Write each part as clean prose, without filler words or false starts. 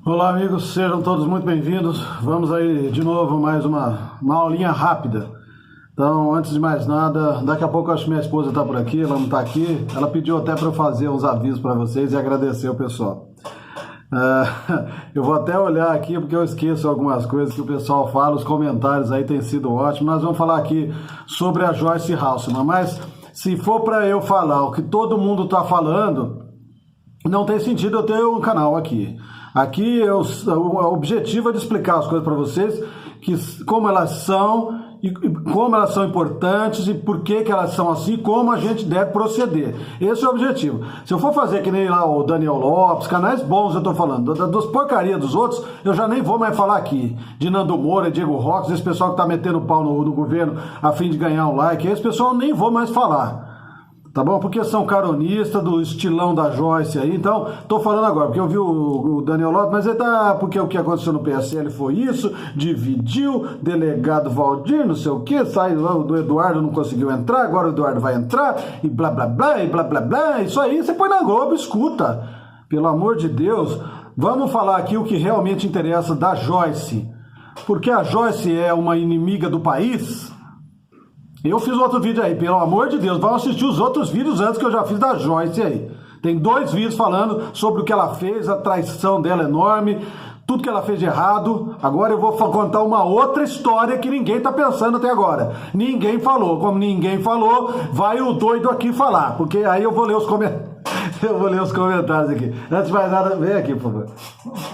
Olá, amigos, sejam todos muito bem-vindos. Vamos aí de novo mais uma aulinha rápida. Então, antes de mais nada, daqui a pouco eu acho que minha esposa está por aqui, ela não está aqui. Ela pediu até para eu fazer uns avisos para vocês e agradecer o pessoal. Eu vou até olhar aqui porque eu esqueço algumas coisas que o pessoal fala, os comentários aí têm sido ótimos. Nós vamos falar aqui sobre a Joyce Hasselman, mas se for para eu falar o que todo mundo está falando, não tem sentido eu ter um canal aqui. Aqui o objetivo é de explicar as coisas para vocês, como elas são, e como elas são importantes e por que elas são assim, como a gente deve proceder. Esse é o objetivo. Se eu for fazer que nem lá o Daniel Lopes, canais bons eu estou falando, das porcarias dos outros, eu já nem vou mais falar aqui. De Nando Moura, Diego Roques, esse pessoal que está metendo pau no governo a fim de ganhar um like, esse pessoal eu nem vou mais falar. Tá bom? Porque são caronistas do estilão da Joyce aí, então tô falando agora, porque eu vi o Daniel Lopes, mas ele tá, porque o que aconteceu no PSL foi isso, dividiu, delegado Valdir, não sei o que, saiu lá, do Eduardo não conseguiu entrar, agora o Eduardo vai entrar, e blá blá blá, e blá blá blá, isso aí você põe na Globo, escuta, pelo amor de Deus, vamos falar aqui o que realmente interessa da Joyce, porque a Joyce é uma inimiga do país. Eu fiz outro vídeo aí, pelo amor de Deus, vão assistir os outros vídeos antes que eu já fiz da Joyce aí. Tem 2 vídeos falando sobre o que ela fez, a traição dela enorme, tudo que ela fez de errado. Agora eu vou contar uma outra história que ninguém tá pensando até agora. Ninguém falou, como ninguém falou, vai o doido aqui falar, porque aí eu vou ler os comentários. Eu vou ler os comentários aqui. Antes de mais nada, vem aqui, por favor.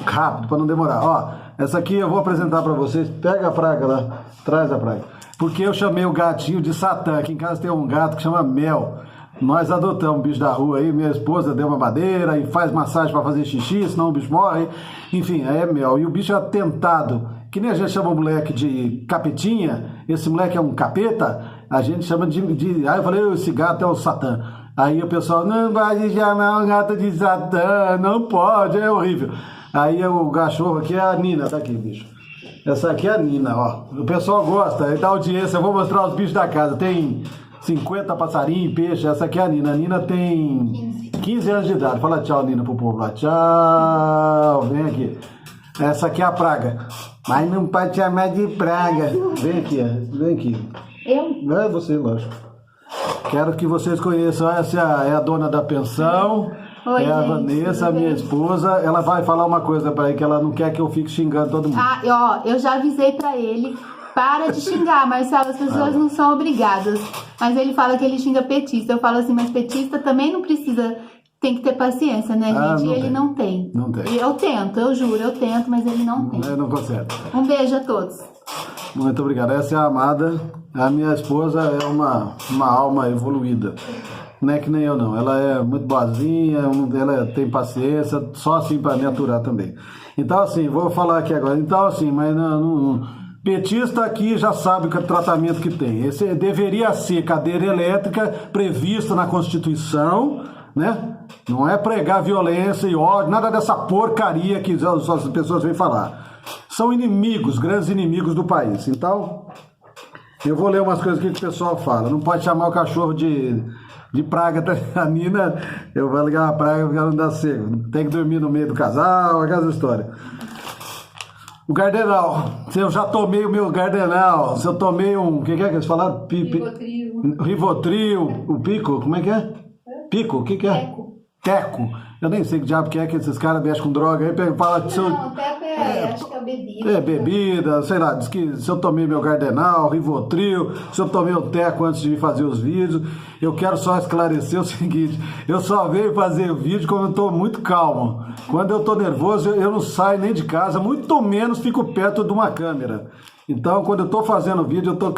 Rápido, para não demorar. Ó, essa aqui eu vou apresentar para vocês. Pega a praga lá, traz a praga. Porque eu chamei o gatinho de Satã. Aqui em casa tem um gato que chama Mel. Nós adotamos um bicho da rua aí. Minha esposa deu uma madeira e faz massagem para fazer xixi, senão o bicho morre. Enfim, aí é Mel. E o bicho é atentado. Que nem a gente chama o moleque de capetinha. Esse moleque é um capeta. A gente chama de... Aí eu falei, esse gato é o Satã. Aí o pessoal, não vai chamar um gato de Satã. Não pode, é horrível. Aí o cachorro aqui é a Nina. Tá aqui, bicho. Essa aqui é a Nina, ó. O pessoal gosta, dá audiência. Eu vou mostrar os bichos da casa. Tem 50 passarinhos, peixe. Essa aqui é a Nina. A Nina tem 15 anos de idade. Fala tchau, Nina, pro povo lá. Tchau. Vem aqui. Essa aqui é a praga. Mas não pode chamar de praga. Vem aqui, ó. Vem aqui. Eu? É você, lógico. Quero que vocês conheçam. Essa é a dona da pensão. Oi, é a gente, Vanessa, minha esposa. Ela vai falar uma coisa pra ele, que ela não quer que eu fique xingando todo mundo. Ah, ó, eu já avisei pra ele, para de xingar, Marcelo, as pessoas não são obrigadas. Mas ele fala que ele xinga petista. Eu falo assim, mas petista também não precisa, tem que ter paciência, né, gente? E ele não tem. Não tem. Eu tento, eu juro, eu tento, mas ele não tem. Eu não consigo. Um beijo a todos. Muito obrigado. Essa é a Amada. A minha esposa é uma alma evoluída. Não é que nem eu, não. Ela é muito boazinha, ela tem paciência, só assim para me aturar também. Então, assim, vou falar aqui agora. Então, assim, mas petista aqui já sabe o tratamento que tem. Esse deveria ser cadeira elétrica prevista na Constituição, né? Não é pregar violência e ódio, nada dessa porcaria que as pessoas vêm falar. São inimigos, grandes inimigos do país. Então, eu vou ler umas coisas aqui que o pessoal fala. Não pode chamar o cachorro de praga. A Nina, eu vou ligar uma praga porque ela não dá cego. Tem que dormir no meio do casal, aquela história. O Gardenal. Se eu já tomei o meu Gardenal, se eu tomei um... O que é que eles falaram? Rivotril. O Pico, como é que é? Pico, o que é? Teco. Eu nem sei que diabo que esses caras mexem com droga aí, fala que Não, teco acho que é bebida. É, bebida, sei lá, diz que se eu tomei meu Gardenal, Rivotril, se eu tomei o Teco antes de fazer os vídeos, eu quero só esclarecer o seguinte, eu só venho fazer o vídeo quando eu tô muito calmo. Quando eu tô nervoso, eu não saio nem de casa, muito menos fico perto de uma câmera. Então, quando eu tô fazendo vídeo, eu tô...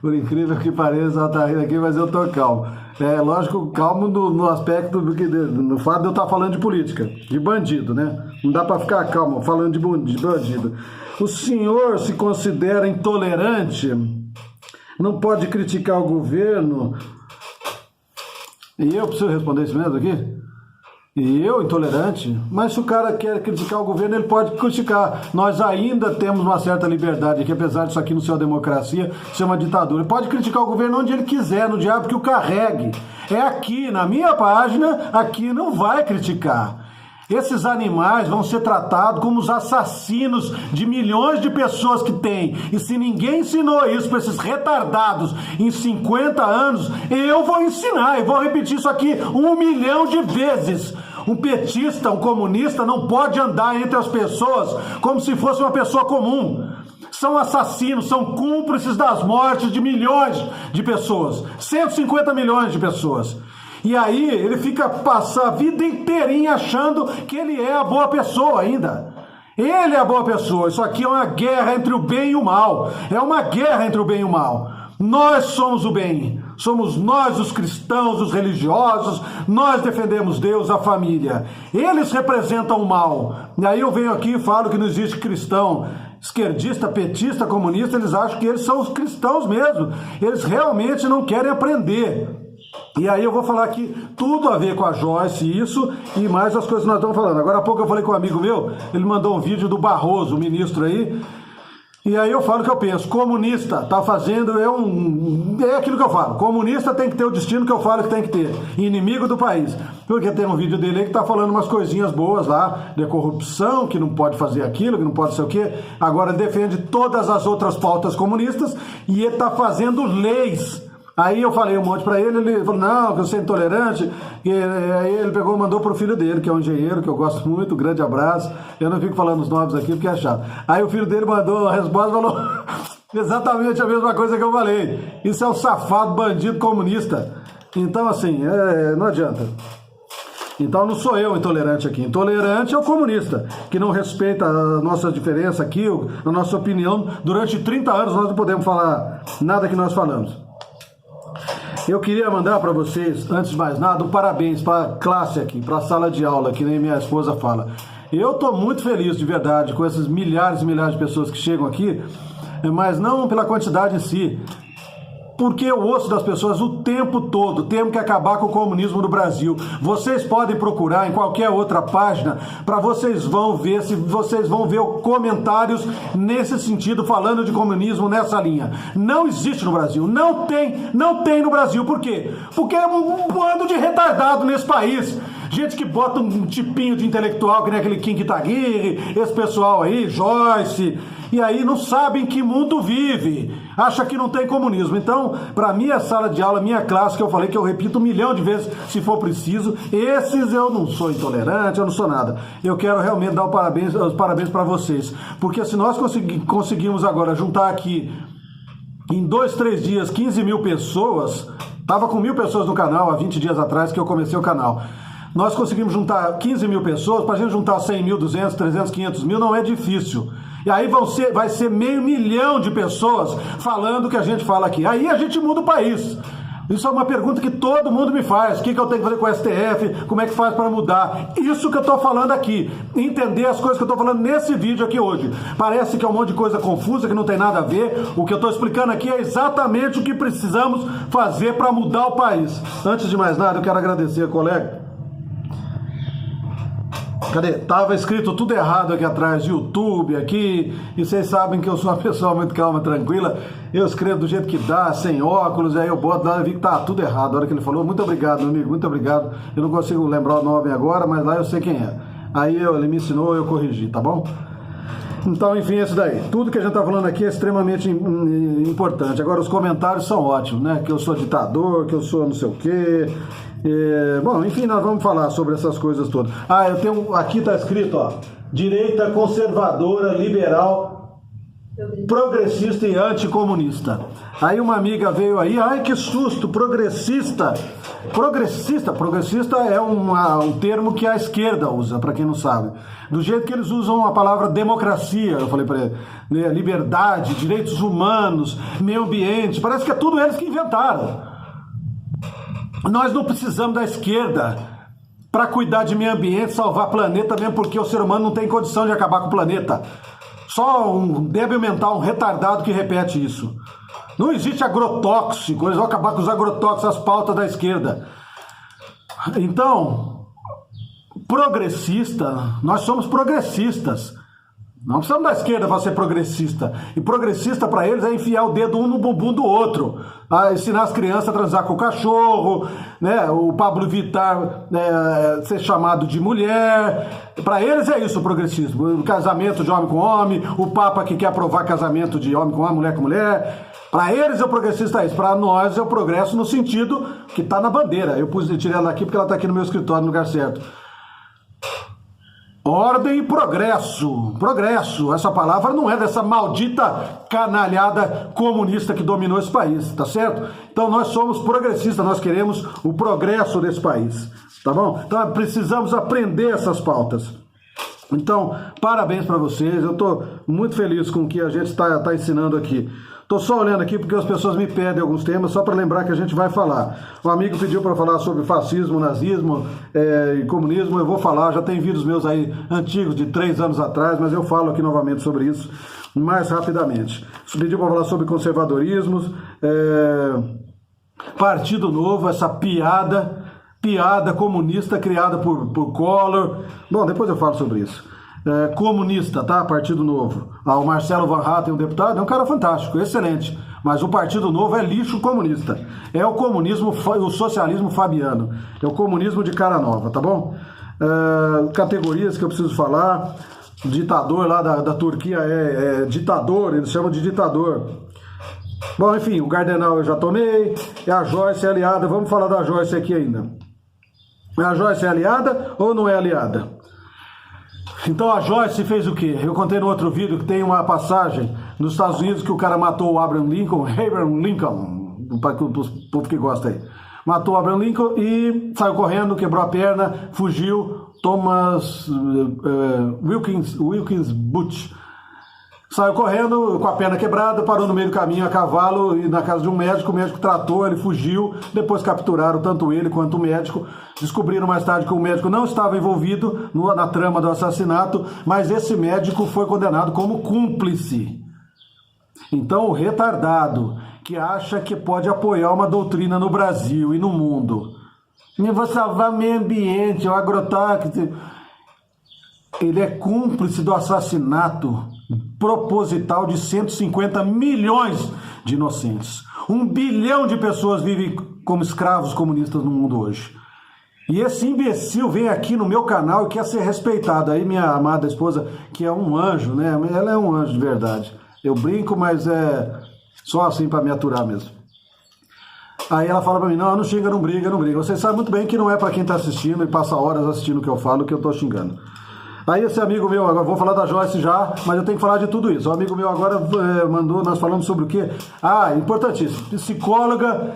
Por incrível que pareça, ela tá rindo aqui, mas eu tô calmo. É lógico, calmo no aspecto do que no fato de eu estar falando de política, de bandido, né? Não dá para ficar calmo falando de bandido. O senhor se considera intolerante? Não pode criticar o governo? E eu preciso responder isso mesmo aqui? E eu, intolerante? Mas se o cara quer criticar o governo, ele pode criticar. Nós ainda temos uma certa liberdade aqui, apesar disso aqui não ser uma democracia, ser uma ditadura. Ele pode criticar o governo onde ele quiser, no diabo que o carregue. É aqui, na minha página, aqui não vai criticar. Esses animais vão ser tratados como os assassinos de milhões de pessoas que tem. E se ninguém ensinou isso para esses retardados em 50 anos, eu vou ensinar e vou repetir isso aqui 1 milhão de vezes. Um petista, um comunista não pode andar entre as pessoas como se fosse uma pessoa comum. São assassinos, são cúmplices das mortes de milhões de pessoas. 150 milhões de pessoas. E aí ele fica passando a vida inteirinha achando que ele é a boa pessoa ainda. Ele é a boa pessoa. Isso aqui é uma guerra entre o bem e o mal. É uma guerra entre o bem e o mal. Nós somos o bem. Somos nós os cristãos, os religiosos. Nós defendemos Deus, a família. Eles representam o mal. E aí eu venho aqui e falo que não existe cristão. Esquerdista, petista, comunista, eles acham que eles são os cristãos mesmo. Eles realmente não querem aprender. E aí eu vou falar aqui tudo a ver com a Joyce, isso e mais as coisas que nós estamos falando. Agora há pouco eu falei com um amigo meu, ele mandou um vídeo do Barroso, o ministro aí, e aí eu falo o que eu penso. Comunista tá fazendo, é aquilo que eu falo. Comunista tem que ter o destino que eu falo que tem que ter. Inimigo do país. Porque tem um vídeo dele aí que tá falando umas coisinhas boas lá, de corrupção, que não pode fazer aquilo, que não pode ser o quê. Agora ele defende todas as outras pautas comunistas e ele tá fazendo leis. Aí eu falei um monte pra ele, ele falou, não, que eu sou intolerante, e aí ele pegou e mandou pro filho dele, que é um engenheiro, que eu gosto muito, grande abraço, eu não fico falando os nomes aqui porque é chato. Aí o filho dele mandou a resposta e falou exatamente a mesma coisa que eu falei, isso é um safado bandido comunista. Então assim, não adianta. Então não sou eu intolerante aqui, intolerante é o comunista, que não respeita a nossa diferença aqui, a nossa opinião. Durante 30 anos nós não podemos falar nada que nós falamos. Eu queria mandar para vocês, antes de mais nada, um parabéns para a classe aqui, para a sala de aula, que nem minha esposa fala. Eu estou muito feliz, de verdade, com esses milhares e milhares de pessoas que chegam aqui, mas não pela quantidade em si, porque eu ouço das pessoas o tempo todo, temos que acabar com o comunismo no Brasil. Vocês podem procurar em qualquer outra página, para vocês vão ver, se vocês vão ver comentários nesse sentido, falando de comunismo nessa linha. Não existe no Brasil, não tem no Brasil. Por quê? Porque é um bando de retardado nesse país. Gente que bota um tipinho de intelectual, que nem aquele Kim Kitaguiri, esse pessoal aí, Joyce, e aí não sabem que mundo vive, acha que não tem comunismo. Então, para minha sala de aula, minha classe, que eu falei que eu repito 1 milhão de vezes se for preciso, esses eu não sou intolerante, eu não sou nada. Eu quero realmente dar os parabéns para vocês, porque se nós conseguimos agora juntar aqui em 2, 3 dias 15 mil pessoas, tava com 1.000 pessoas no canal há 20 dias atrás que eu comecei o canal. Nós conseguimos juntar 15 mil pessoas, para a gente juntar 100 mil, 200, 300, 500 mil não é difícil. E aí vai ser 500 mil de pessoas falando o que a gente fala aqui. Aí a gente muda o país. Isso é uma pergunta que todo mundo me faz. O que eu tenho que fazer com o STF? Como é que faz para mudar? Isso que eu estou falando aqui. Entender as coisas que eu estou falando nesse vídeo aqui hoje. Parece que é um monte de coisa confusa, que não tem nada a ver. O que eu estou explicando aqui é exatamente o que precisamos fazer para mudar o país. Antes de mais nada, eu quero agradecer a colega. Cadê? Tava escrito tudo errado aqui atrás, YouTube, aqui, e vocês sabem que eu sou uma pessoa muito calma, tranquila, eu escrevo do jeito que dá, sem óculos, aí eu boto lá e vi que tá tudo errado. A hora que ele falou, muito obrigado, meu amigo, muito obrigado, eu não consigo lembrar o nome agora, mas lá eu sei quem é. Aí ele me ensinou, eu corrigi, tá bom? Então, enfim, é isso daí. Tudo que a gente tá falando aqui é extremamente importante. Agora, os comentários são ótimos, né? Que eu sou ditador, que eu sou não sei o quê. Bom, enfim, nós vamos falar sobre essas coisas todas. Eu tenho, aqui tá escrito, ó, direita conservadora, liberal, progressista e anticomunista. Aí uma amiga veio aí, ai que susto, progressista é um termo que a esquerda usa, para quem não sabe. Do jeito que eles usam a palavra democracia, eu falei para ele, né, liberdade, direitos humanos, meio ambiente, parece que é tudo eles que inventaram. Nós não precisamos da esquerda para cuidar de meio ambiente, salvar o planeta, mesmo porque o ser humano não tem condição de acabar com o planeta. Só um débil mental, um retardado que repete isso. Não existe agrotóxico, eles vão acabar com os agrotóxicos, as pautas da esquerda. Então, progressista, nós somos progressistas. Não precisamos da esquerda para ser progressista. E progressista para eles é enfiar o dedo um no bumbum do outro. Ensinar as crianças a transar com o cachorro, né? O Pablo Vittar ser chamado de mulher. Para eles é isso o progressismo. O casamento de homem com homem, o Papa que quer aprovar casamento de homem com homem, mulher com mulher. Para eles é o progressista isso. Para nós é o progresso no sentido que está na bandeira. Eu tirei ela aqui porque ela está aqui no meu escritório, no lugar certo. Ordem e progresso. Progresso. Essa palavra não é dessa maldita canalhada comunista que dominou esse país, tá certo? Então nós somos progressistas, nós queremos o progresso desse país, tá bom? Então precisamos aprender essas pautas. Então, parabéns para vocês. Eu estou muito feliz com o que a gente está ensinando aqui. Estou só olhando aqui porque as pessoas me pedem alguns temas, só para lembrar que a gente vai falar. Um amigo pediu para falar sobre fascismo, nazismo e comunismo. Eu vou falar, já tem vídeos meus aí antigos, de 3 anos atrás, mas eu falo aqui novamente sobre isso, mais rapidamente. Pediu para falar sobre conservadorismos, Partido Novo, essa piada comunista criada por Collor. Bom, depois eu falo sobre isso. Comunista, tá? Partido Novo. O Marcelo Van Hatten, um deputado, é um cara fantástico, excelente. Mas o Partido Novo é lixo comunista. É o comunismo, o socialismo fabiano. É o comunismo de cara nova, tá bom? Categorias que eu preciso falar. Ditador lá da Turquia é ditador, eles chamam de ditador. Bom, enfim, o Gardenal eu já tomei. A Joyce é aliada. Vamos falar da Joyce aqui ainda. A Joyce é aliada ou não é aliada? Então a Joyce fez o quê? Eu contei no outro vídeo que tem uma passagem nos Estados Unidos que o cara matou o Abraham Lincoln, para o povo que gosta aí. Matou o Abraham Lincoln e saiu correndo, quebrou a perna, fugiu. Thomas Wilkins Booth saiu correndo com a perna quebrada, parou no meio do caminho a cavalo e na casa de um médico, o médico tratou, ele fugiu, depois capturaram tanto ele quanto o médico, descobriram mais tarde que o médico não estava envolvido na trama do assassinato, mas esse médico foi condenado como cúmplice. Então o retardado que acha que pode apoiar uma doutrina no Brasil e no mundo, eu vou salvar meio ambiente, o agrotóxico, ele é cúmplice do assassinato proposital de 150 milhões de inocentes. 1 bilhão de pessoas vivem como escravos comunistas no mundo hoje. E esse imbecil vem aqui no meu canal e quer ser respeitado. Aí minha amada esposa, que é um anjo, né? Ela é um anjo de verdade. Eu brinco, mas é só assim para me aturar mesmo. Aí ela fala pra mim, não xinga, não briga. Você sabe muito bem que não é para quem tá assistindo e passa horas assistindo o que eu falo que eu tô xingando. Aí esse amigo meu, agora vou falar da Joyce já, mas eu tenho que falar de tudo isso. O amigo meu agora mandou, nós falamos sobre o quê? Importantíssimo, psicóloga,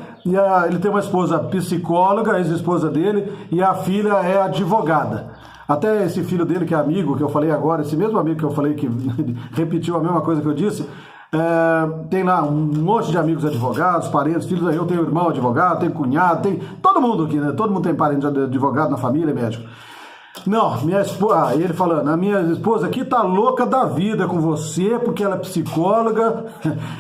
ele tem uma esposa psicóloga, a ex-esposa dele, e a filha é advogada. Até esse filho dele, que é amigo, que eu falei agora, esse mesmo amigo que eu falei que repetiu a mesma coisa que eu disse, tem lá um monte de amigos advogados, parentes, filhos, eu tenho irmão advogado, tenho cunhado, tem todo mundo aqui, né? Todo mundo tem parente advogado na família, médico. Não, minha esposa, ele falando, a minha esposa aqui tá louca da vida com você, porque ela é psicóloga.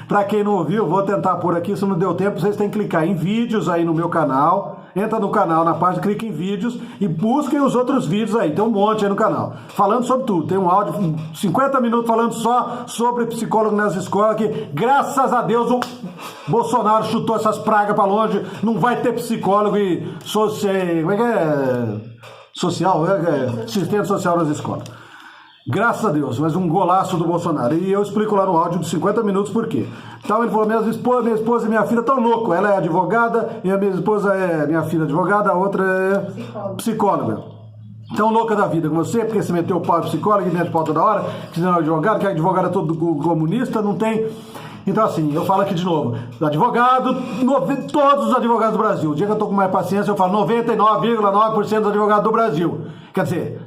Pra quem não ouviu, vou tentar pôr aqui, se não deu tempo, vocês têm que clicar em vídeos aí no meu canal. Entra no canal, na página, clica em vídeos e busquem os outros vídeos aí, tem um monte aí no canal. Falando sobre tudo, tem um áudio, 50 minutos falando só sobre psicólogo nas escolas, que graças a Deus o Bolsonaro chutou essas pragas pra longe, não vai ter psicólogo e assistente social nas escolas. Graças a Deus, mas um golaço do Bolsonaro. E eu explico lá no áudio de 50 minutos por quê. Então ele falou, minha esposa e minha filha estão loucos. Ela é advogada e a minha esposa minha filha advogada, a outra é psicóloga. Tão louca da vida com você, porque se meteu o pau de psicóloga e mete pau toda hora, que não é advogado, que é advogado é todo comunista, não tem... Então assim, eu falo aqui de novo, advogado, todos os advogados do Brasil, o dia que eu tô com mais paciência eu falo 99,9% dos advogados do Brasil. Quer dizer,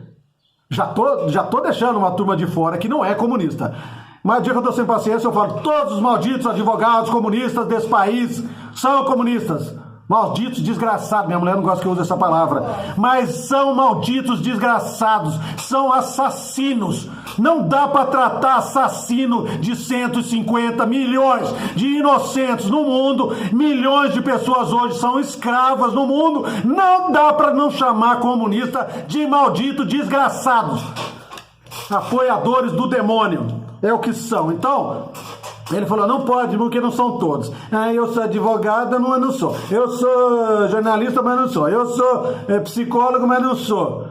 já tô deixando uma turma de fora que não é comunista. Mas o dia que eu tô sem paciência eu falo, todos os malditos advogados comunistas desse país são comunistas. Malditos, desgraçados, minha mulher não gosta que eu use essa palavra, mas são malditos, desgraçados, são assassinos. Não dá para tratar assassino de 150 milhões de inocentes no mundo, milhões de pessoas hoje são escravas no mundo, não dá para não chamar comunista de maldito, desgraçados. apoiadores do demônio. É o que são. Então, ele falou, não pode, porque não são todos. Eu sou advogada, mas não sou. Eu sou jornalista, mas não sou. Eu sou psicólogo, mas não sou.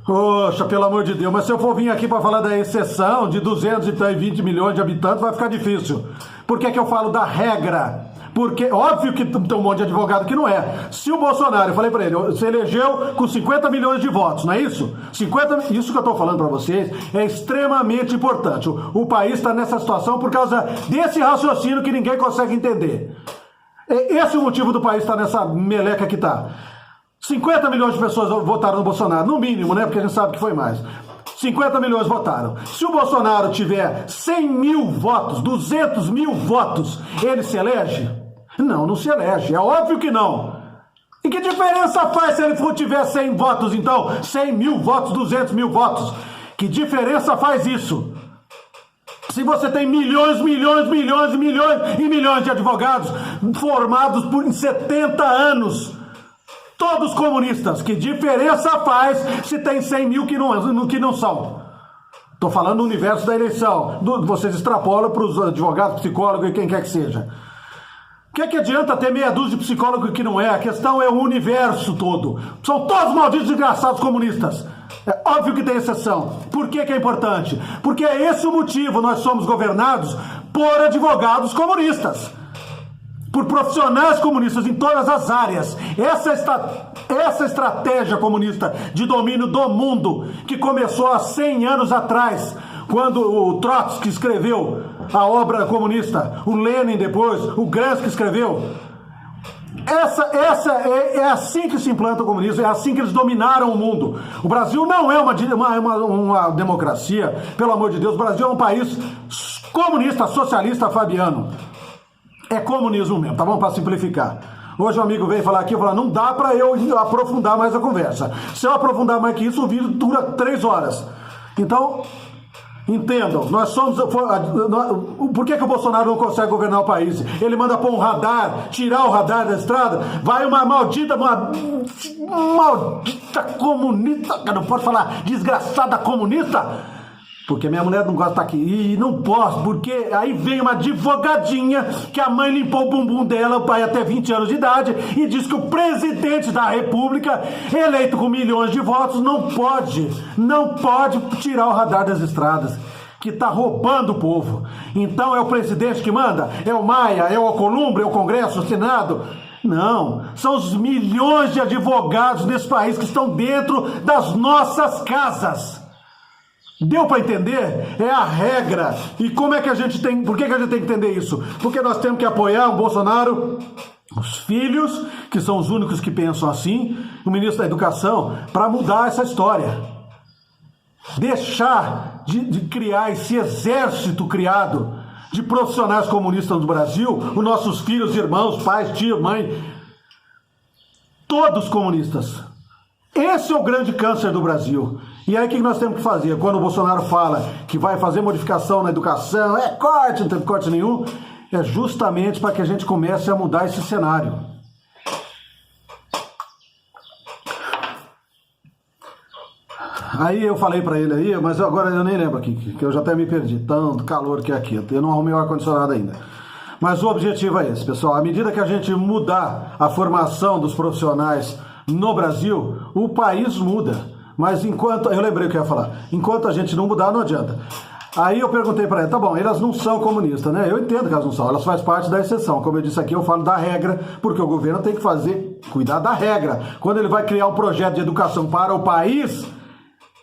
Poxa, pelo amor de Deus, mas se eu for vir aqui para falar da exceção de 220 milhões de habitantes, vai ficar difícil. Por que que eu falo da regra? Porque, óbvio que tem um monte de advogado que não é. Se o Bolsonaro, eu falei para ele, você elegeu com 50 milhões de votos, não é isso? Isso que eu estou falando para vocês é extremamente importante. O país está nessa situação por causa desse raciocínio que ninguém consegue entender. Esse é o motivo do país estar nessa meleca que está. 50 milhões de pessoas votaram no Bolsonaro, no mínimo, né? Porque a gente sabe que foi mais. 50 milhões votaram. Se o Bolsonaro tiver 100 mil votos, 200 mil votos, ele se elege? Não, não se elege. É óbvio que não. E que diferença faz se ele tiver 100 votos, então? 100 mil votos, 200 mil votos. Que diferença faz isso? Se você tem milhões e milhões de advogados formados em 70 anos, todos comunistas, que diferença faz se tem 100 mil que não são? Estou falando do universo da eleição. Vocês extrapolam para os advogados, psicólogos e quem quer que seja. O que adianta ter meia dúzia de psicólogo que não é? A questão é o universo todo. São todos malditos desgraçados comunistas. É óbvio que tem exceção. Por que é importante? Porque é esse o motivo. Nós somos governados por advogados comunistas. Por profissionais comunistas em todas as áreas. Essa estratégia comunista de domínio do mundo, que começou há 100 anos atrás, quando o Trotsky escreveu a obra comunista, o Lenin depois, o Gramsci escreveu. É assim que se implanta o comunismo, é assim que eles dominaram o mundo. O Brasil não é uma democracia, pelo amor de Deus. O Brasil é um país comunista, socialista, fabiano. É comunismo mesmo, tá bom? Para simplificar. Hoje um amigo veio falar aqui, não dá para eu aprofundar mais a conversa. Se eu aprofundar mais que isso, o vídeo dura 3 horas. Então, entendam, nós somos... Por que o Bolsonaro não consegue governar o país? Ele manda pôr um radar, tirar o radar da estrada, vai uma maldita comunista, não posso falar desgraçada comunista, porque minha mulher não gosta de estar aqui. E não posso, porque aí vem uma advogadinha que a mãe limpou o bumbum dela, o pai até 20 anos de idade, e diz que o presidente da república, eleito com milhões de votos, não pode tirar o radar das estradas, que está roubando o povo. Então é o presidente que manda? É o Maia? É o Alcolumbre? É o Congresso? O Senado? Não, são os milhões de advogados nesse país que estão dentro das nossas casas. Deu para entender? É a regra. E como é que a gente tem... Por que a gente tem que entender isso? Porque nós temos que apoiar o Bolsonaro, os filhos, que são os únicos que pensam assim, o ministro da Educação, para mudar essa história. Deixar de criar esse exército criado de profissionais comunistas no Brasil, os nossos filhos, irmãos, pais, tio, mãe, todos comunistas. Esse é o grande câncer do Brasil. E aí o que nós temos que fazer? Quando o Bolsonaro fala que vai fazer modificação na educação, corte, não teve corte nenhum, é justamente para que a gente comece a mudar esse cenário. Aí eu falei para ele aí, mas agora eu nem lembro aqui, que eu já até me perdi, tanto calor que é aqui, eu não arrumei o ar-condicionado ainda. Mas o objetivo é esse, pessoal, à medida que a gente mudar a formação dos profissionais no Brasil, o país muda. Mas enquanto... Eu lembrei o que eu ia falar. Enquanto a gente não mudar, não adianta. Aí eu perguntei para ele, tá bom, elas não são comunistas, né? Eu entendo que elas não são, elas fazem parte da exceção. Como eu disse aqui, eu falo da regra, porque o governo tem que cuidar da regra. Quando ele vai criar um projeto de educação para o país,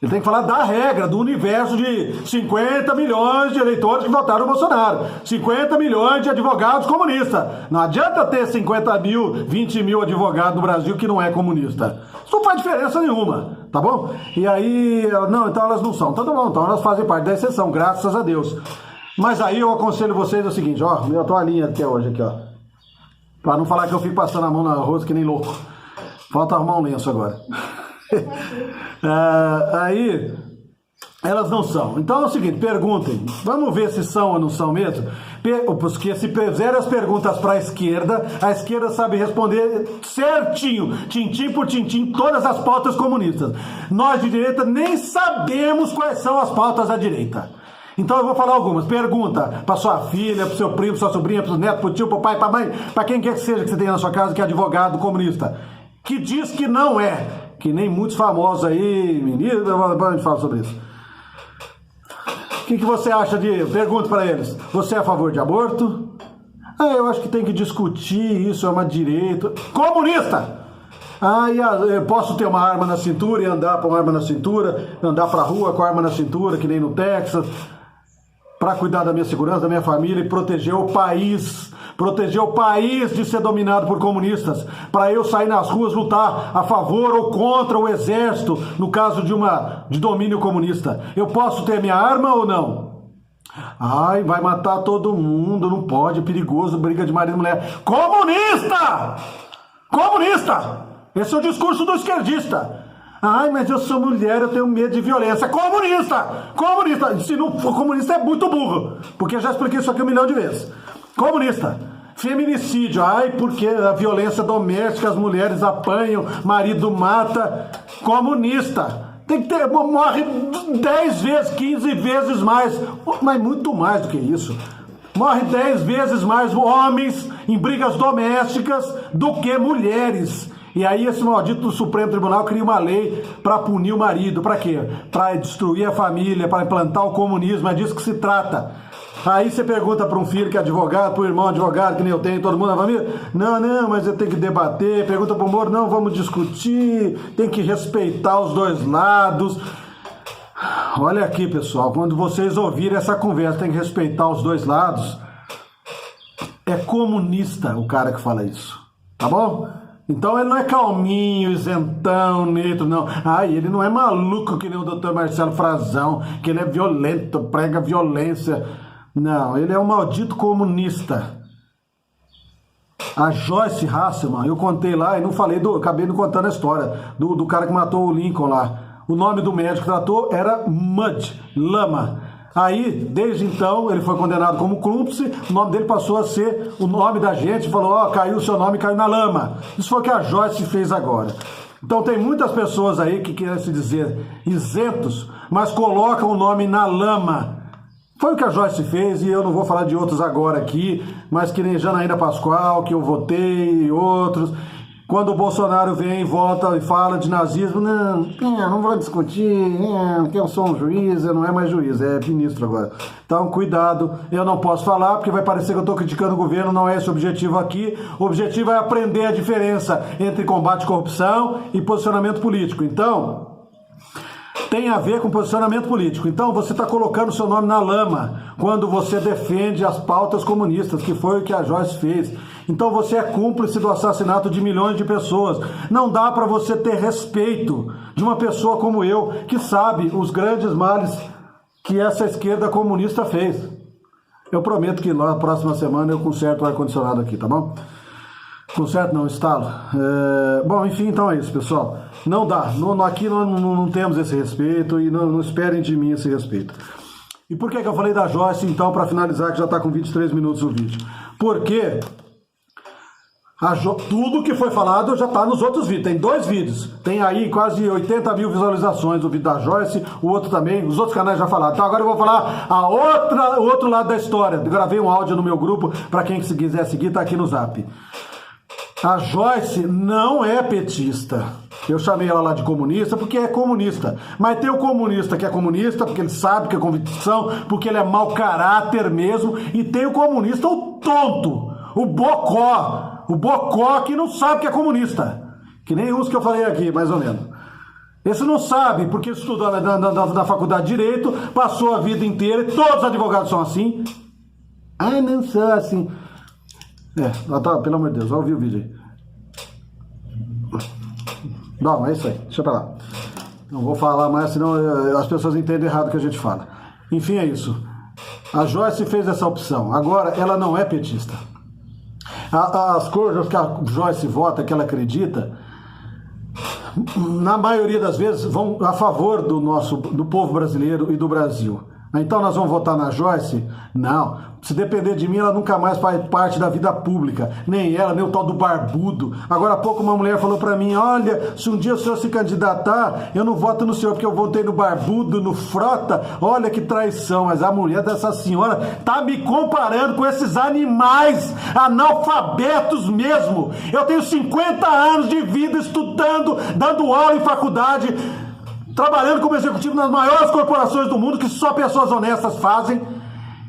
ele tem que falar da regra, do universo de 50 milhões de eleitores que votaram no Bolsonaro. 50 milhões de advogados comunistas. Não adianta ter 50 mil, 20 mil advogados no Brasil que não é comunista. Isso não faz diferença nenhuma, tá bom? E aí, não, então elas não são. Então tá bom, então elas fazem parte da exceção, graças a Deus. Mas aí eu aconselho vocês o seguinte, ó, eu tô a linha até hoje aqui, ó. Pra não falar que eu fico passando a mão no arroz que nem louco. Falta arrumar um lenço agora. Aí, Elas não são. Então é o seguinte, perguntem. Vamos ver se são ou não são mesmo. Porque se fizerem as perguntas para a esquerda sabe responder certinho, tintim por tintim, todas as pautas comunistas. Nós de direita nem sabemos quais são as pautas da direita. Então eu vou falar algumas. Pergunta para sua filha, para seu primo, sua sobrinha, para o neto, para o tio, para o pai, para a mãe, para quem quer que seja que você tenha na sua casa que é advogado comunista. Que diz que não é. Que nem muitos famosos aí, meninos, a gente fala sobre isso. O que você acha de... Pergunto para eles. Você é a favor de aborto? Eu acho que tem que discutir isso, é uma direita. Comunista! Eu posso ter uma arma na cintura e andar com uma arma na cintura, andar pra rua com a arma na cintura, que nem no Texas, para cuidar da minha segurança, da minha família e proteger o país de ser dominado por comunistas, para eu sair nas ruas lutar a favor ou contra o exército, no caso de domínio comunista. Eu posso ter minha arma ou não? Vai matar todo mundo, não pode, é perigoso, briga de marido e mulher. Comunista! Comunista! Esse é o discurso do esquerdista. Mas eu sou mulher, eu tenho medo de violência. Comunista! Comunista! Se não for comunista é muito burro, porque eu já expliquei isso aqui 1 milhão de vezes. Comunista. Feminicídio. Porque a violência doméstica, as mulheres apanham, marido mata. Comunista. Tem que ter, morre 10 vezes, 15 vezes mais, mas muito mais do que isso. Morre 10 vezes mais homens em brigas domésticas do que mulheres. E aí esse maldito do Supremo Tribunal cria uma lei para punir o marido. Para quê? Para destruir a família, para implantar o comunismo. É disso que se trata. Aí você pergunta para um filho que é advogado, para o irmão advogado, que nem eu tenho, todo mundo na família. Não, mas eu tenho que debater. Pergunta para o Moro, não, vamos discutir. Tem que respeitar os dois lados. Olha aqui, pessoal, quando vocês ouvirem essa conversa, tem que respeitar os dois lados. É comunista o cara que fala isso, tá bom? Então ele não é calminho, isentão, neutro, não. Ele não é maluco que nem o Dr. Marcelo Frazão, que ele é violento, prega violência. Não, ele é um maldito comunista. A Joyce Hasselman, eu contei lá e não falei, acabei não contando a história do cara que matou o Lincoln lá. O nome do médico que tratou era Mud, Lama. Aí, desde então, ele foi condenado como cúmplice, o nome dele passou a ser o nome da gente, falou, caiu o seu nome, caiu na lama. Isso foi o que a Joyce fez agora. Então tem muitas pessoas aí que querem se dizer isentos, mas colocam o nome na lama. Foi o que a Joyce fez, e eu não vou falar de outros agora aqui, mas que nem Janaína Pascoal, que eu votei, e outros. Quando o Bolsonaro vem, volta e fala de nazismo, não vou discutir, porque eu sou um juiz, eu não é mais juiz, é ministro agora. Então, cuidado, eu não posso falar, porque vai parecer que eu estou criticando o governo, não é esse o objetivo aqui. O objetivo é aprender a diferença entre combate à corrupção e posicionamento político. Então, tem a ver com posicionamento político. Então você está colocando o seu nome na lama quando você defende as pautas comunistas, que foi o que a Joyce fez. Então você é cúmplice do assassinato de milhões de pessoas. Não dá para você ter respeito de uma pessoa como eu, que sabe os grandes males que essa esquerda comunista fez. Eu prometo que na próxima semana eu conserto o ar-condicionado aqui, tá bom? Conserto não, instalo. Bom, enfim, então é isso, pessoal. Não dá. Aqui não temos esse respeito e não esperem de mim esse respeito. E por que eu falei da Joyce, então, para finalizar, que já está com 23 minutos o vídeo? Porque tudo que foi falado já está nos outros vídeos. Tem 2 vídeos. Tem aí quase 80 mil visualizações o vídeo da Joyce, o outro também, os outros canais já falaram. Então agora eu vou falar o outro lado da história. Eu gravei um áudio no meu grupo, para quem quiser seguir, está aqui no Zap. A Joyce não é petista. Eu chamei ela lá de comunista porque é comunista. Mas tem o comunista que é comunista porque ele sabe que é convicção, porque ele é mau caráter mesmo. E tem o comunista, o tonto, o bocó que não sabe que é comunista. Que nem uns que eu falei aqui, mais ou menos. Esse não sabe porque estudou na faculdade de Direito, passou a vida inteira, e todos os advogados são assim. Não sou assim. Pelo amor de Deus, vai ouvir o vídeo aí. Não, é isso aí, deixa pra lá. Não vou falar mais, senão as pessoas entendem errado o que a gente fala. Enfim, é isso. A Joyce fez essa opção. Agora, ela não é petista. As coisas que a Joyce vota, que ela acredita, na maioria das vezes, vão a favor do povo brasileiro e do Brasil. Então nós vamos votar na Joyce? Não. Se depender de mim, ela nunca mais faz parte da vida pública. Nem ela, nem o tal do barbudo. Agora há pouco uma mulher falou pra mim, olha, se um dia o senhor se candidatar, eu não voto no senhor, porque eu votei no barbudo, no Frota. Olha que traição. Mas a mulher dessa senhora tá me comparando com esses animais analfabetos mesmo. Eu tenho 50 anos de vida estudando, dando aula em faculdade, trabalhando como executivo nas maiores corporações do mundo, que só pessoas honestas fazem.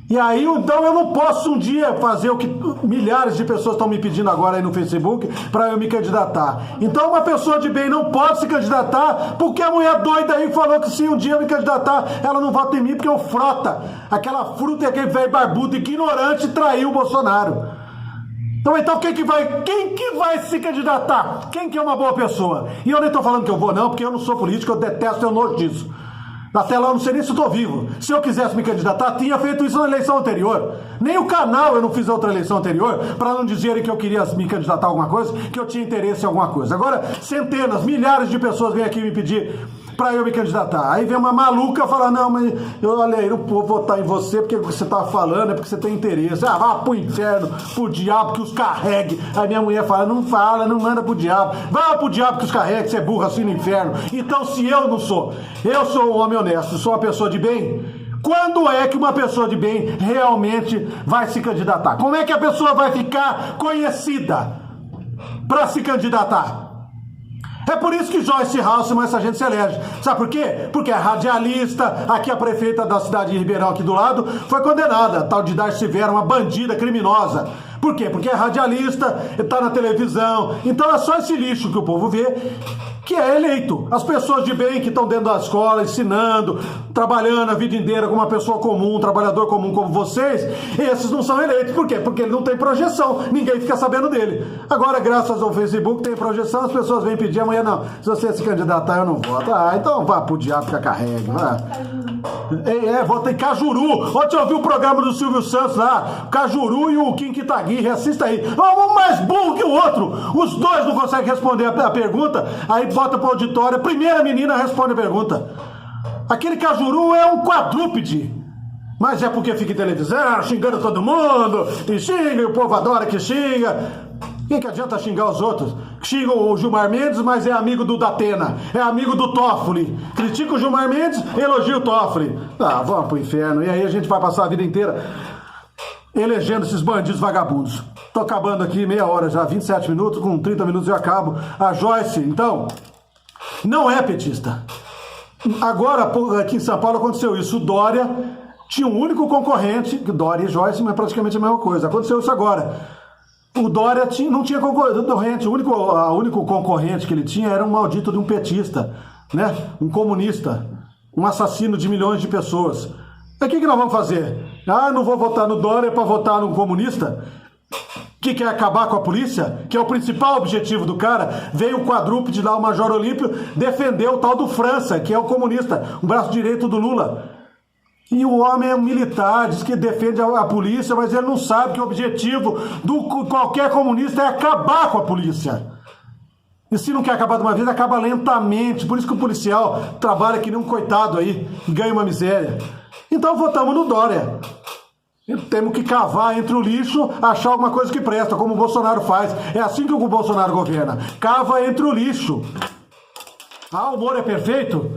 E aí, então, eu não posso um dia fazer o que milhares de pessoas estão me pedindo agora aí no Facebook para eu me candidatar. Então, uma pessoa de bem não pode se candidatar porque a mulher doida aí falou que se um dia eu me candidatar, ela não vota em mim porque eu Frota, aquela fruta e aquele velho barbudo ignorante traiu o Bolsonaro. Então quem que vai se candidatar? Quem que é uma boa pessoa? E eu nem estou falando que eu vou não, porque eu não sou político, eu detesto, eu nojo disso. Até lá eu não sei nem se estou vivo. Se eu quisesse me candidatar, tinha feito isso na eleição anterior. Nem o canal eu não fiz a outra eleição anterior, para não dizerem que eu queria me candidatar a alguma coisa, que eu tinha interesse em alguma coisa. Agora, centenas, milhares de pessoas vêm aqui me pedir para eu me candidatar. Aí vem uma maluca falar, não, mas olha aí, não vou votar em você porque o que você tá falando é porque você tem interesse. Ah, vá pro inferno, pro diabo que os carregue. Aí minha mulher fala, não manda pro diabo. Vá pro diabo que os carregue, você é burro assim no inferno. Então se eu não sou, eu sou um homem honesto, sou uma pessoa de bem, quando é que uma pessoa de bem realmente vai se candidatar? Como é que a pessoa vai ficar conhecida para se candidatar? É por isso que Joyce Hasselmann, essa gente se elege. Sabe por quê? Porque é radialista, aqui a prefeita da cidade de Ribeirão, aqui do lado, foi condenada, tal de Darcy Vera, uma bandida criminosa. Por quê? Porque é radialista, está na televisão. Então é só esse lixo que o povo vê que é eleito. As pessoas de bem que estão dentro da escola, ensinando, trabalhando a vida inteira como uma pessoa comum, um trabalhador comum como vocês, esses não são eleitos. Por quê? Porque ele não tem projeção. Ninguém fica sabendo dele. Agora, graças ao Facebook, tem projeção, as pessoas vêm pedir amanhã, não. Se você se candidatar, eu não voto. Ah, então vá pro diabo que a carrega. Vota em Cajuru. Ontem eu vi o programa do Silvio Santos lá, Cajuru e o Kim Kitaguiri, assista aí. Um mais burro que o outro. Os dois não conseguem responder a pergunta, aí bota pro auditório, a primeira menina responde a pergunta. Aquele Cajuru é um quadrúpede. Mas é porque fica em televisão, xingando todo mundo, e xinga, e o povo adora que xinga. Quem que adianta xingar os outros? Xingam o Gilmar Mendes, mas é amigo do Datena, é amigo do Toffoli. Critica o Gilmar Mendes, elogia o Toffoli. Ah, vamos pro inferno. E aí a gente vai passar a vida inteira elegendo esses bandidos vagabundos. Tô acabando aqui, meia hora já, 27 minutos, com 30 minutos eu acabo. A Joyce, então, não é petista. Agora, aqui em São Paulo aconteceu isso. O Dória tinha um único concorrente, Dória e Joyce, mas praticamente a mesma coisa. Aconteceu isso agora. O Dória não tinha concorrente, o único concorrente que ele tinha era um maldito de um petista, né? Um comunista, um assassino de milhões de pessoas. Aí o que nós vamos fazer? Ah, não vou votar no Dória para votar num comunista que quer acabar com a polícia, que é o principal objetivo do cara. Veio o quadrúpede lá, o Major Olímpio, defender o tal do França, que é o comunista, o braço direito do Lula. E o homem é um militar, diz que defende a polícia, mas ele não sabe que o objetivo de qualquer comunista é acabar com a polícia. E se não quer acabar de uma vez, acaba lentamente. Por isso que o policial trabalha que nem um coitado aí, e ganha uma miséria. Então votamos no Dória. E temos que cavar entre o lixo, achar alguma coisa que presta, como o Bolsonaro faz. É assim que o Bolsonaro governa. Cava entre o lixo. Ah, o Moro é perfeito?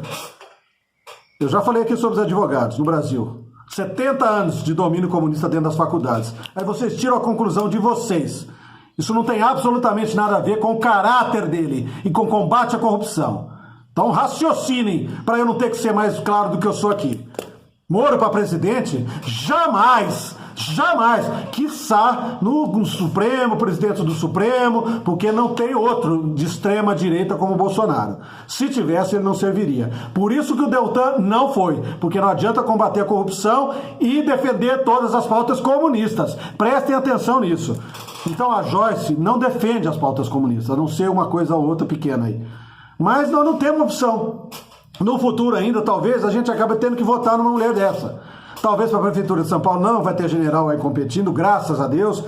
Eu já falei aqui sobre os advogados no Brasil. 70 anos de domínio comunista dentro das faculdades. Aí vocês tiram a conclusão de vocês. Isso não tem absolutamente nada a ver com o caráter dele e com o combate à corrupção. Então raciocinem para eu não ter que ser mais claro do que eu sou aqui. Moro para presidente? Jamais! Jamais! Quiçá no Supremo, presidente do Supremo, porque não tem outro de extrema direita como o Bolsonaro. Se tivesse, ele não serviria. Por isso que o Deltan não foi, porque não adianta combater a corrupção e defender todas as pautas comunistas. Prestem atenção nisso. Então a Joyce não defende as pautas comunistas, a não ser uma coisa ou outra pequena aí. Mas nós não temos opção. No futuro ainda, talvez, a gente acabe tendo que votar numa mulher dessa. Talvez para a Prefeitura de São Paulo não vai ter general aí competindo, graças a Deus.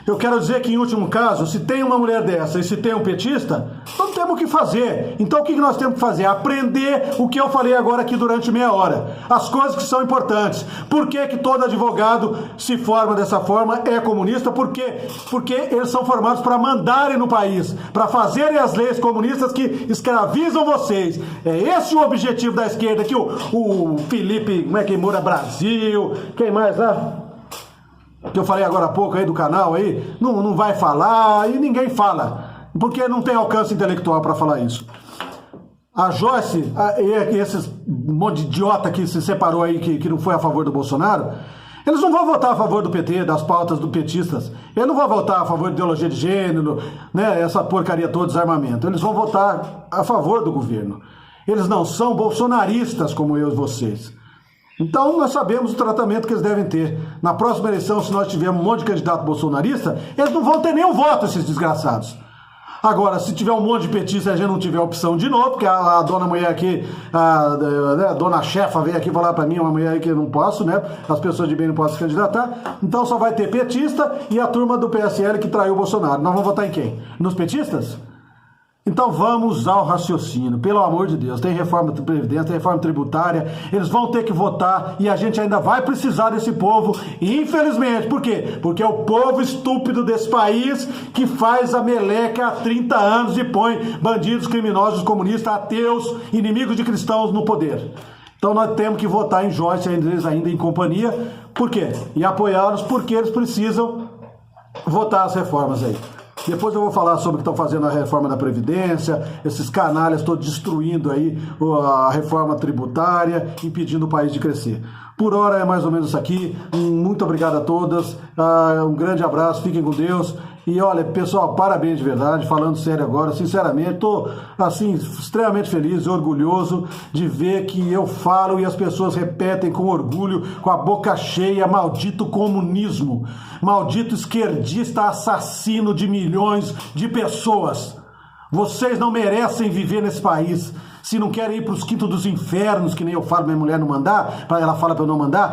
Eu quero dizer que, em último caso, se tem uma mulher dessa e se tem um petista, não temos o que fazer. Então, o que nós temos que fazer? Aprender o que eu falei agora aqui durante meia hora. As coisas que são importantes. Por que que todo advogado se forma dessa forma, é comunista? Por quê? Porque eles são formados para mandarem no país, para fazerem as leis comunistas que escravizam vocês. É esse o objetivo da esquerda, que o Felipe, como é que Moura Brasil, quem mais lá? Que eu falei agora há pouco aí do canal aí, não vai falar e ninguém fala, porque não tem alcance intelectual para falar isso. A Joyce, esses monte de idiota que se separou aí, que não foi a favor do Bolsonaro, eles não vão votar a favor do PT, das pautas do petistas. Eles não vão votar a favor de ideologia de gênero, né, essa porcaria toda, desarmamento. Eles vão votar a favor do governo. Eles não são bolsonaristas como eu e vocês. Então, nós sabemos o tratamento que eles devem ter. Na próxima eleição, se nós tivermos um monte de candidato bolsonarista, eles não vão ter nenhum voto, esses desgraçados. Agora, se tiver um monte de petista e a gente não tiver opção de novo, porque a dona mulher aqui, a dona chefa veio aqui falar pra mim, uma mulher aí que eu não posso, né? As pessoas de bem não podem se candidatar. Então só vai ter petista e a turma do PSL que traiu o Bolsonaro. Nós vamos votar em quem? Nos petistas? Então vamos usar o raciocínio, pelo amor de Deus. Tem reforma de previdência, tem reforma tributária, eles vão ter que votar e a gente ainda vai precisar desse povo, infelizmente. Por quê? Porque é o povo estúpido desse país que faz a meleca há 30 anos e põe bandidos, criminosos, comunistas, ateus, inimigos de cristãos no poder. Então nós temos que votar em Joyce, eles ainda em companhia. Por quê? E apoiá-los porque eles precisam votar as reformas aí. Depois eu vou falar sobre o que estão fazendo a reforma da Previdência, esses canalhas todos destruindo aí a reforma tributária, impedindo o país de crescer. Por hora é mais ou menos isso aqui. Muito obrigado a todas. Um grande abraço, fiquem com Deus. E olha, pessoal, parabéns de verdade, falando sério agora, sinceramente, estou assim, extremamente feliz e orgulhoso de ver que eu falo e as pessoas repetem com orgulho, com a boca cheia, maldito comunismo, maldito esquerdista assassino de milhões de pessoas. Vocês não merecem viver nesse país. Se não querem ir para os quintos dos infernos, que nem eu falo, minha mulher não mandar, ela fala para eu não mandar,